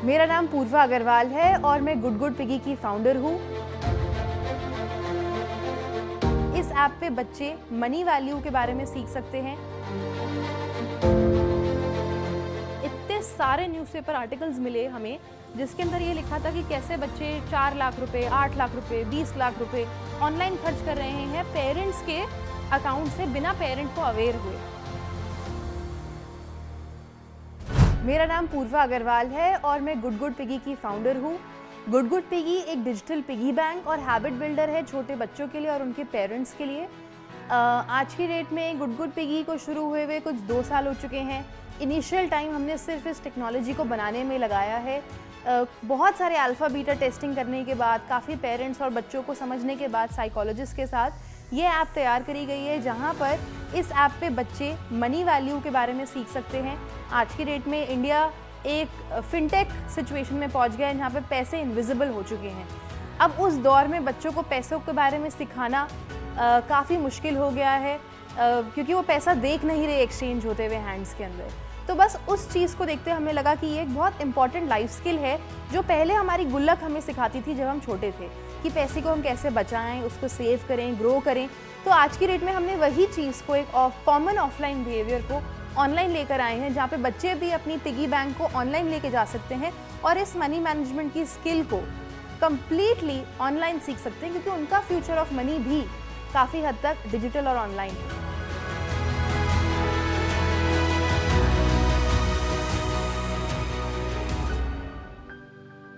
मेरा नाम पूर्वा अग्रवाल है और मैं गुड गुड पिगी की फाउंडर हूँ। इस ऐप पे बच्चे मनी वैल्यू के बारे में सीख सकते हैं। इतने सारे न्यूज़पेपर आर्टिकल्स मिले हमें जिसके अंदर ये लिखा था कि कैसे बच्चे 4 लाख रुपए, 8 लाख रुपए, 20 लाख रुपए ऑनलाइन खर्च कर रहे हैं पेरेंट्स के अकाउंट से बिना पेरेंट को अवेयर हुए। मेरा नाम पूर्वा अग्रवाल है और मैं गुड गुड पिगी की फाउंडर हूँ। गुड गुड पिगी एक डिजिटल पिगी बैंक और हैबिट बिल्डर है छोटे बच्चों के लिए और उनके पेरेंट्स के लिए। आज की डेट में गुड गुड पिगी को शुरू हुए कुछ 2 साल हो चुके हैं। इनिशियल टाइम हमने सिर्फ इस टेक्नोलॉजी को बनाने में लगाया है। बहुत सारे अल्फ़ा बीटा टेस्टिंग करने के बाद, काफ़ी पेरेंट्स और बच्चों को समझने के बाद साइकोलॉजिस्ट के साथ ये ऐप तैयार करी गई है जहाँ पर इस ऐप पे बच्चे मनी वैल्यू के बारे में सीख सकते हैं। आज की डेट में इंडिया एक फिनटेक सिचुएशन में पहुँच गया है जहाँ पे पैसे इनविजिबल हो चुके हैं। अब उस दौर में बच्चों को पैसों के बारे में सिखाना काफ़ी मुश्किल हो गया है क्योंकि वो पैसा देख नहीं रहे एक्सचेंज होते हुए हैंड्स के अंदर। तो बस उस चीज़ को देखते हमें लगा कि ये एक बहुत इंपॉर्टेंट लाइफ स्किल है जो पहले हमारी गुल्लक हमें सिखाती थी जब हम छोटे थे कि पैसे को हम कैसे बचाएं, उसको सेव करें, ग्रो करें। तो आज की डेट में हमने वही चीज़ को, एक कॉमन ऑफलाइन बिहेवियर को ऑनलाइन लेकर आए हैं जहाँ पे बच्चे भी अपनी पिगी बैंक को ऑनलाइन लेके जा सकते हैं और इस मनी मैनेजमेंट की स्किल को कम्प्लीटली ऑनलाइन सीख सकते हैं क्योंकि उनका फ्यूचर ऑफ मनी भी काफ़ी हद तक डिजिटल और ऑनलाइन है।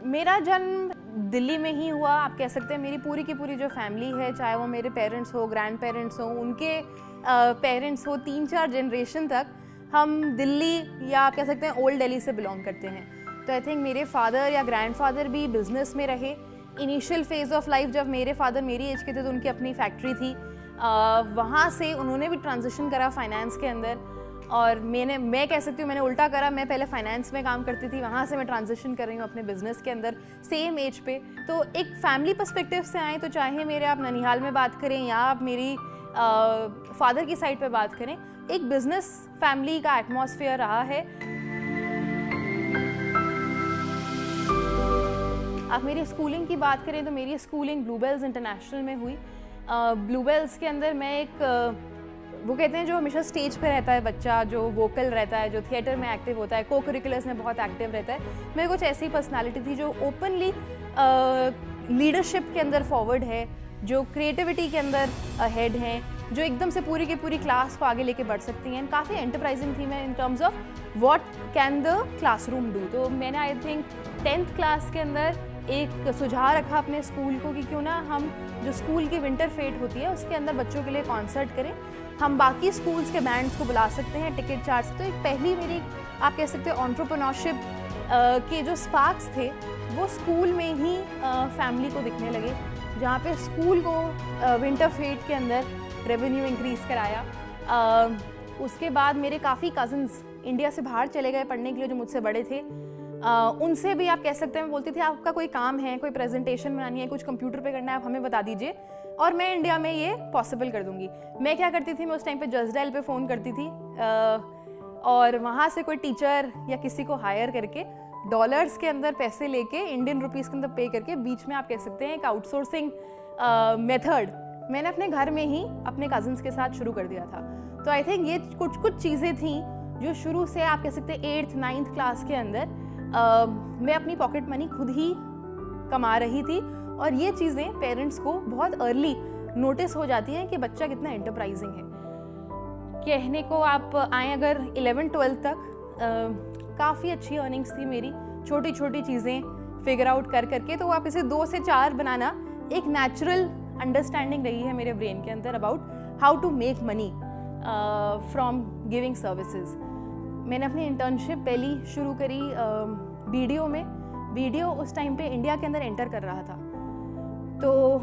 मेरा जन्म दिल्ली में ही हुआ। आप कह सकते हैं मेरी पूरी की पूरी जो फैमिली है, चाहे वो मेरे पेरेंट्स हो, ग्रैंड पेरेंट्स हो, उनके पेरेंट्स हो, 3-4 जनरेशन तक हम दिल्ली या आप कह सकते हैं ओल्ड दिल्ली से बिलोंग करते हैं। तो आई थिंक मेरे फादर या ग्रैंडफादर भी बिजनेस में रहे। इनिशियल फेज़ ऑफ लाइफ जब मेरे फादर मेरी एज के थे तो उनकी अपनी फैक्ट्री थी। वहाँ से उन्होंने भी ट्रांजिशन करा फाइनेंस के अंदर और मैं कह सकती हूँ मैंने उल्टा करा। मैं पहले फाइनेंस में काम करती थी, वहाँ से मैं ट्रांजिशन कर रही हूँ अपने बिजनेस के अंदर सेम एज पे। तो एक फैमिली पर्सपेक्टिव से आए तो चाहे मेरे आप ननिहाल में बात करें या आप मेरी फादर की साइड पे बात करें, एक बिजनेस फैमिली का एटमॉस्फेयर रहा है। आप मेरी स्कूलिंग की बात करें तो मेरी स्कूलिंग ब्लूबेल्स इंटरनेशनल में हुई। ब्लूबेल्स के अंदर मैं एक वो कहते हैं जो हमेशा स्टेज पे रहता है बच्चा, जो वोकल रहता है, जो थिएटर में एक्टिव होता है, को करिकुलर्स में बहुत एक्टिव रहता है। मैं कुछ ऐसी पर्सनालिटी थी जो ओपनली लीडरशिप के अंदर फॉरवर्ड है, जो क्रिएटिविटी के अंदर अहेड हैं, जो एकदम से पूरी की पूरी क्लास को आगे लेके बढ़ सकती हैं। काफ़ी एंटरप्राइजिंग थी मैं in terms of what can the classroom do. तो मैंने आई थिंक 10th क्लास के अंदर एक सुझाव रखा अपने स्कूल को कि क्यों ना हम जो स्कूल की विंटर फेट होती है उसके अंदर बच्चों के लिए कॉन्सर्ट करें। हम बाकी स्कूल्स के बैंड्स को बुला सकते हैं टिकट चार्ज से। तो एक पहली मेरी आप कह सकते हो एंटरप्रेन्योरशिप के जो स्पार्क्स थे वो स्कूल में ही फैमिली को दिखने लगे, जहाँ पे स्कूल को विंटर फेट के अंदर रेवेन्यू इंक्रीज़ कराया। उसके बाद मेरे काफ़ी कज़न्स इंडिया से बाहर चले गए पढ़ने के लिए जो मुझसे बड़े थे। उनसे भी आप कह सकते हैं मैं बोलती थी आपका कोई काम है, कोई प्रेजेंटेशन बनानी है, कुछ कंप्यूटर पे करना है, आप हमें बता दीजिए और मैं इंडिया में ये पॉसिबल कर दूंगी। मैं क्या करती थी, मैं उस टाइम पे जस्ट डायल पे फ़ोन करती थी और वहाँ से कोई टीचर या किसी को हायर करके डॉलर्स के अंदर पैसे लेके इंडियन रुपीज़ के अंदर पे करके बीच में आप कह सकते हैं एक आउटसोर्सिंग मेथड मैंने अपने घर में ही अपने कज़न्स के साथ शुरू कर दिया था। तो आई थिंक ये कुछ चीज़ें थी जो शुरू से आप कह सकते हैं 8th 9th क्लास के अंदर मैं अपनी पॉकेट मनी खुद ही कमा रही थी और ये चीज़ें पेरेंट्स को बहुत अर्ली नोटिस हो जाती हैं कि बच्चा कितना एंटरप्राइजिंग है। कहने को आप आए अगर 11th-12th तक काफ़ी अच्छी अर्निंग्स थी मेरी, छोटी छोटी चीज़ें फिगर आउट कर करके। तो आप इसे 2 से 4 बनाना एक नेचुरल अंडरस्टैंडिंग रही है मेरे ब्रेन के अंदर about how to make money from giving services. मैंने अपनी इंटर्नशिप पहली शुरू करी वीडियो में। वीडियो उस टाइम पे इंडिया के अंदर एंटर कर रहा था, तो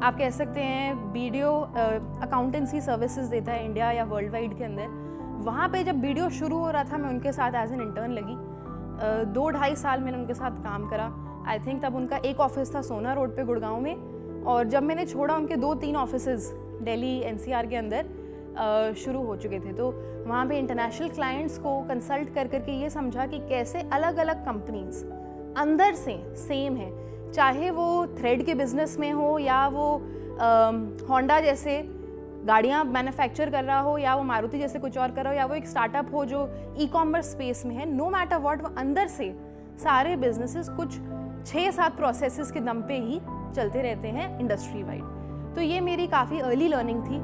आप कह सकते हैं वीडियो अकाउंटेंसी सर्विसेज देता है इंडिया या वर्ल्ड वाइड के अंदर। वहाँ पे जब वीडियो शुरू हो रहा था मैं उनके साथ एज एन इंटर्न लगी। 2-2.5 साल मैंने उनके साथ काम करा। आई थिंक तब उनका एक ऑफिस था सोना रोड पे गुड़गांव में, और जब मैंने छोड़ा उनके 2-3 ऑफिसेज दिल्ली NCR के अंदर शुरू हो चुके थे। तो वहाँ पे इंटरनेशनल क्लाइंट्स को कंसल्ट कर करके ये समझा कि कैसे अलग अलग कंपनीज अंदर से सेम है, चाहे वो थ्रेड के बिजनेस में हो या वो होंडा जैसे गाड़ियाँ मैन्युफैक्चर कर रहा हो या वो मारुति जैसे कुछ और कर रहा हो या वो एक स्टार्टअप हो जो ई कॉमर्स स्पेस में है, नो मैटर व्हाट, वो अंदर से सारे बिजनेसेस कुछ 6-7 प्रोसेसेस के दम पे ही चलते रहते हैं इंडस्ट्री वाइड। तो ये मेरी काफ़ी अर्ली लर्निंग थी।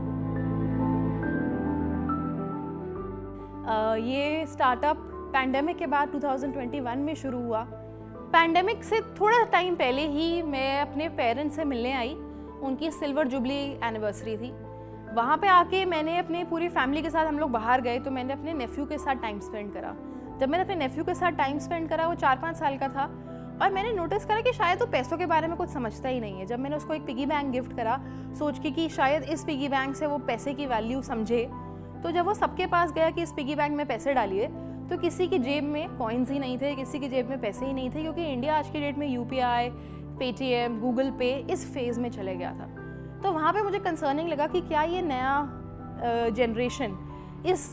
ये स्टार्टअप पैंडेमिक के बाद 2021 में शुरू हुआ। पैंडेमिक से थोड़ा टाइम पहले ही मैं अपने पेरेंट्स से मिलने आई, उनकी सिल्वर जुबली एनिवर्सरी थी। वहाँ पे आके मैंने अपने पूरी फैमिली के साथ, हम लोग बाहर गए तो मैंने अपने नेफ्यू के साथ टाइम स्पेंड करा। जब मैंने अपने नेफ्यू के साथ टाइम स्पेंड करा, वो 4-5 साल का था और मैंने नोटिस करा कि शायद वो पैसों के बारे में कुछ समझता ही नहीं है। जब मैंने उसको एक पिगी बैंक गिफ्ट करा सोच के कि शायद इस पिगी बैंक से वो पैसे की वैल्यू समझे, तो जब वो सबके पास गया कि इस पिगी बैंक में पैसे डालिए, तो किसी की जेब में कॉइन्स ही नहीं थे, किसी की जेब में पैसे ही नहीं थे, क्योंकि इंडिया आज की डेट में UPI, पेटीएम, गूगल पे इस फेज़ में चले गया था। तो वहाँ पे मुझे कंसर्निंग लगा कि क्या ये नया जनरेशन इस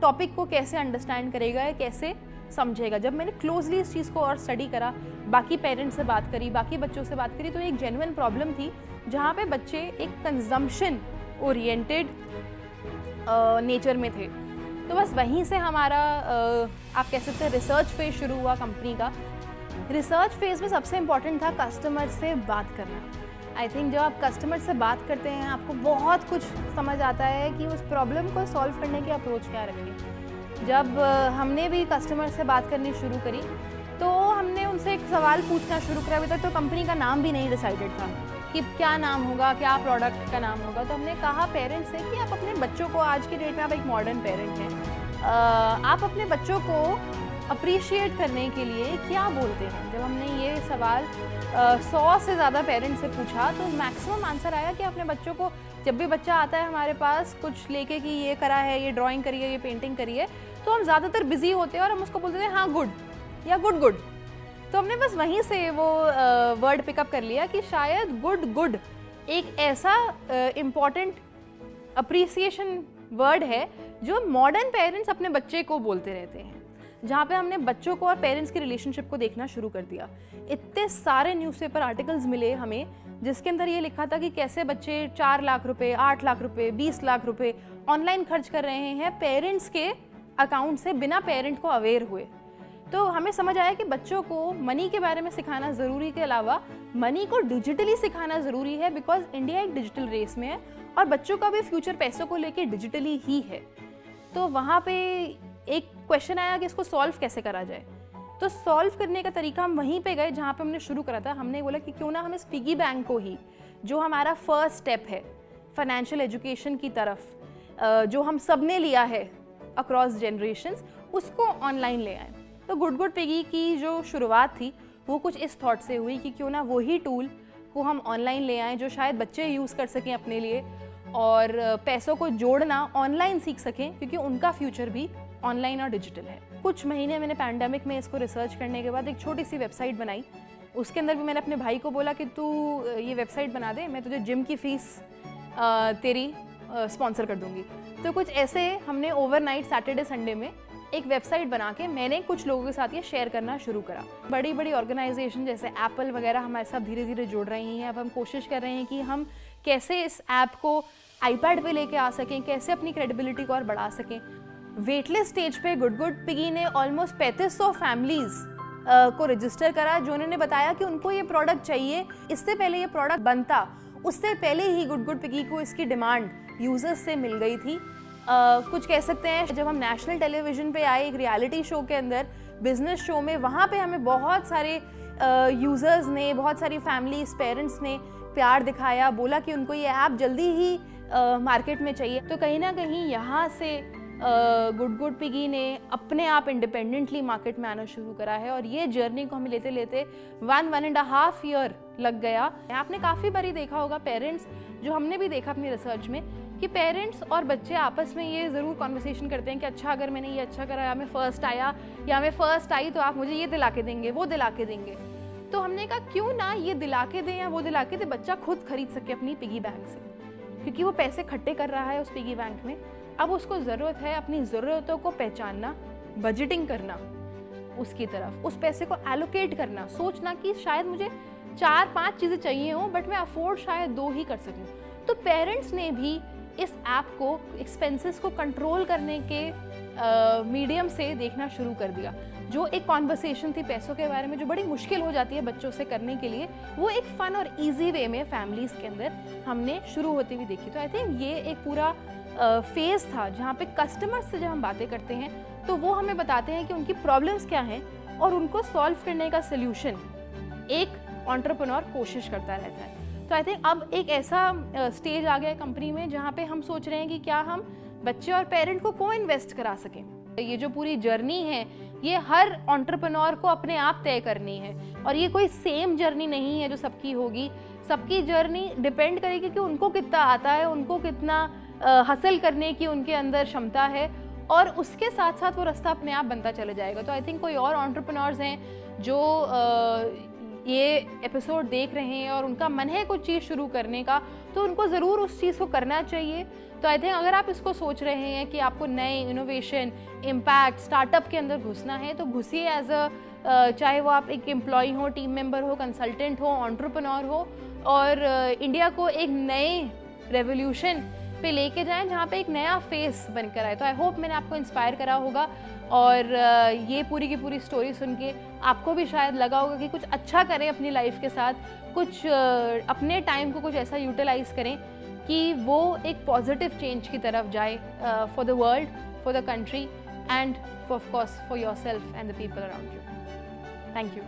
टॉपिक को कैसे अंडरस्टैंड करेगा या कैसे समझेगा। जब मैंने क्लोजली इस चीज़ को और स्टडी करा, बाकी पेरेंट्स से बात करी, बाकी बच्चों से बात करी, तो एक जेन्युइन प्रॉब्लम थी जहाँ पे बच्चे एक कंजम्पशन ओरिएंटेड नेचर में थे। तो बस वहीं से हमारा आप कह सकते हैं रिसर्च फेज शुरू हुआ कंपनी का। रिसर्च फेज में सबसे इम्पॉर्टेंट था कस्टमर से बात करना। आई थिंक जब आप कस्टमर से बात करते हैं आपको बहुत कुछ समझ आता है कि उस प्रॉब्लम को सॉल्व करने की अप्रोच क्या रखें। जब हमने भी कस्टमर से बात करनी शुरू करी तो हमने उनसे एक सवाल पूछना शुरू किया। अभी तक तो कंपनी का नाम भी नहीं डिसाइडेड था कि क्या नाम होगा, क्या प्रोडक्ट का नाम होगा। तो हमने कहा पेरेंट्स से कि आप अपने बच्चों को, आज की डेट में आप एक मॉडर्न पेरेंट हैं, आप अपने बच्चों को अप्रिशिएट करने के लिए क्या बोलते हैं। जब हमने ये सवाल 100 से ज़्यादा पेरेंट्स से पूछा तो मैक्सिमम आंसर आया कि अपने बच्चों को, जब भी बच्चा आता है हमारे पास कुछ लेके कि ये करा है, ये ड्राइंग करी है, ये पेंटिंग करी है, तो हम ज़्यादातर बिजी होते हैं और हम उसको बोलते हैं हाँ गुड या गुड गुड। तो हमने बस वहीं से वो वर्ड पिकअप कर लिया कि शायद गुड एक ऐसा इम्पॉर्टेंट अप्रिसिएशन वर्ड है जो मॉडर्न पेरेंट्स अपने बच्चे को बोलते रहते हैं। जहाँ पे हमने बच्चों को और पेरेंट्स की रिलेशनशिप को देखना शुरू कर दिया। इतने सारे न्यूज़पेपर आर्टिकल्स मिले हमें जिसके अंदर ये लिखा था कि कैसे बच्चे 4 लाख रुपए, 8 लाख रुपए, 20 लाख रुपए ऑनलाइन खर्च कर रहे हैं पेरेंट्स के अकाउंट से बिना पेरेंट को अवेयर हुए। तो हमें समझ आया कि बच्चों को मनी के बारे में सिखाना ज़रूरी के अलावा मनी को डिजिटली सिखाना ज़रूरी है, बिकॉज इंडिया एक डिजिटल रेस में है और बच्चों का भी फ्यूचर पैसों को लेके डिजिटली ही है। तो वहाँ पे एक क्वेश्चन आया कि इसको सॉल्व कैसे करा जाए। तो सॉल्व करने का तरीका हम वहीं पे गए जहाँ पे हमने शुरू करा था। हमने बोला कि क्यों ना हम इस पिगी बैंक को ही, जो हमारा फर्स्ट स्टेप है फाइनेंशियल एजुकेशन की तरफ, जो हम सब ने लिया है अक्रॉस जनरेशंस, उसको ऑनलाइन ले आए। तो गुड पिगी की जो शुरुआत थी वो कुछ इस थॉट से हुई कि क्यों ना वही टूल को हम ऑनलाइन ले आएँ जो शायद बच्चे यूज़ कर सकें अपने लिए और पैसों को जोड़ना ऑनलाइन सीख सकें, क्योंकि उनका फ्यूचर भी ऑनलाइन और डिजिटल है। कुछ महीने मैंने पैंडेमिक में इसको रिसर्च करने के बाद एक छोटी सी वेबसाइट बनाई। उसके अंदर भी मैंने अपने भाई को बोला कि तू ये वेबसाइट बना दे, मैं तुझे जिम की फ़ीस तेरी स्पॉन्सर कर दूंगी। तो कुछ ऐसे हमने ओवरनाइट सैटरडे संडे में एक वेबसाइट बना के मैंने कुछ लोगों के साथ ये शेयर करना शुरू करा। बड़ी बड़ी ऑर्गेनाइजेशन जैसे एप्पल वगैरह हमारे साथ धीरे धीरे जुड़ रही हैं। अब हम कोशिश कर रहे हैं कि हम कैसे इस ऐप को आईपैड पे लेके आ सकें, कैसे अपनी क्रेडिबिलिटी को और बढ़ा सकें। वेटलेस स्टेज पे गुड पिगी ने ऑलमोस्ट 3500 फैमिलीज़ को रजिस्टर करा, जो उन्होंने बताया कि उनको ये प्रोडक्ट चाहिए। इससे पहले ये प्रोडक्ट बनता, उससे पहले ही गुड पिगी को इसकी डिमांड यूज़र्स से मिल गई थी। कुछ कह सकते हैं जब हम नेशनल टेलीविज़न पे आए एक रियलिटी शो के अंदर, बिजनेस शो में, वहाँ पे हमें बहुत सारे यूज़र्स ने, बहुत सारी फैमिलीज, पेरेंट्स ने प्यार दिखाया, बोला कि उनको ये ऐप जल्दी ही मार्केट में चाहिए। तो कहीं ना कहीं यहाँ से गुड पिगी ने अपने आप इंडिपेंडेंटली मार्केट में आना शुरू करा है और ये जर्नी को हमें लेते लेते 1.5 ईयर लग गया। आपने काफ़ी बारी देखा होगा पेरेंट्स, जो हमने भी देखा अपनी रिसर्च में, कि पेरेंट्स और बच्चे आपस में ये ज़रूर कॉन्वर्सेशन करते हैं कि अच्छा अगर मैंने ये अच्छा करा या मैं फ़र्स्ट आया या मैं फ़र्स्ट आई तो आप मुझे ये दिला के देंगे, वो दिला के देंगे। तो हमने कहा क्यों ना ये दिला के दें या वो दिला के दें, बच्चा खुद खरीद सके अपनी पिगी बैंक से, क्योंकि वो पैसे इकट्ठे कर रहा है उस पिगी बैंक में। अब उसको ज़रूरत है अपनी ज़रूरतों को पहचानना, बजटिंग करना, उसकी तरफ, उस पैसे को एलोकेट करना, सोचना कि शायद मुझे 4-5 चीज़ें चाहिए हों बट मैं अफोर्ड शायद 2 ही कर सकूं। तो पेरेंट्स ने भी इस ऐप को एक्सपेंसेस को कंट्रोल करने के मीडियम से देखना शुरू कर दिया। जो एक कॉन्वर्सेशन थी पैसों के बारे में जो बड़ी मुश्किल हो जाती है बच्चों से करने के लिए, वो एक फ़न और इजी वे में फैमिलीज़ के अंदर हमने शुरू होती हुई देखी। तो आई थिंक ये एक पूरा फेज़ था जहाँ पे कस्टमर्स से जब हम बातें करते हैं तो वो हमें बताते हैं कि उनकी प्रॉब्लम्स क्या हैं और उनको सॉल्व करने का सोल्यूशन एक एंटरप्रेन्योर कोशिश करता रहता है। तो आई थिंक अब एक ऐसा स्टेज आ गया है कंपनी में जहाँ पे हम सोच रहे हैं कि क्या हम बच्चे और पेरेंट को इन्वेस्ट करा सकें। ये जो पूरी जर्नी है ये हर एंटरप्रेन्योर को अपने आप तय करनी है और ये कोई सेम जर्नी नहीं है जो सबकी होगी। सबकी जर्नी डिपेंड करेगी कि उनको कितना आता है, उनको कितना हासिल करने की उनके अंदर क्षमता है और उसके साथ साथ वो रास्ता अपने आप बनता चला जाएगा। तो आई थिंक कोई और एंटरप्रेन्योर्स हैं जो ये एपिसोड देख रहे हैं और उनका मन है कुछ चीज़ शुरू करने का, तो उनको ज़रूर उस चीज़ को करना चाहिए। तो आई थिंक अगर आप इसको सोच रहे हैं कि आपको नए इनोवेशन, इम्पैक्ट, स्टार्टअप के अंदर घुसना है तो घुसिए एज चाहे वो आप एक एम्प्लॉय हो, टीम मेंबर हो, कंसल्टेंट हो, एंटरप्रेन्योर हो और इंडिया को एक नए रेवोल्यूशन पे लेके जाएं जहाँ पे एक नया फेस बनकर आए। तो आई होप मैंने आपको इंस्पायर करा होगा और ये पूरी की पूरी स्टोरी सुन के आपको भी शायद लगा होगा कि कुछ अच्छा करें अपनी लाइफ के साथ, कुछ अपने टाइम को कुछ ऐसा यूटिलाइज करें कि वो एक पॉजिटिव चेंज की तरफ जाए for the world, for the country end of course for yourself and the people around you. Thank you.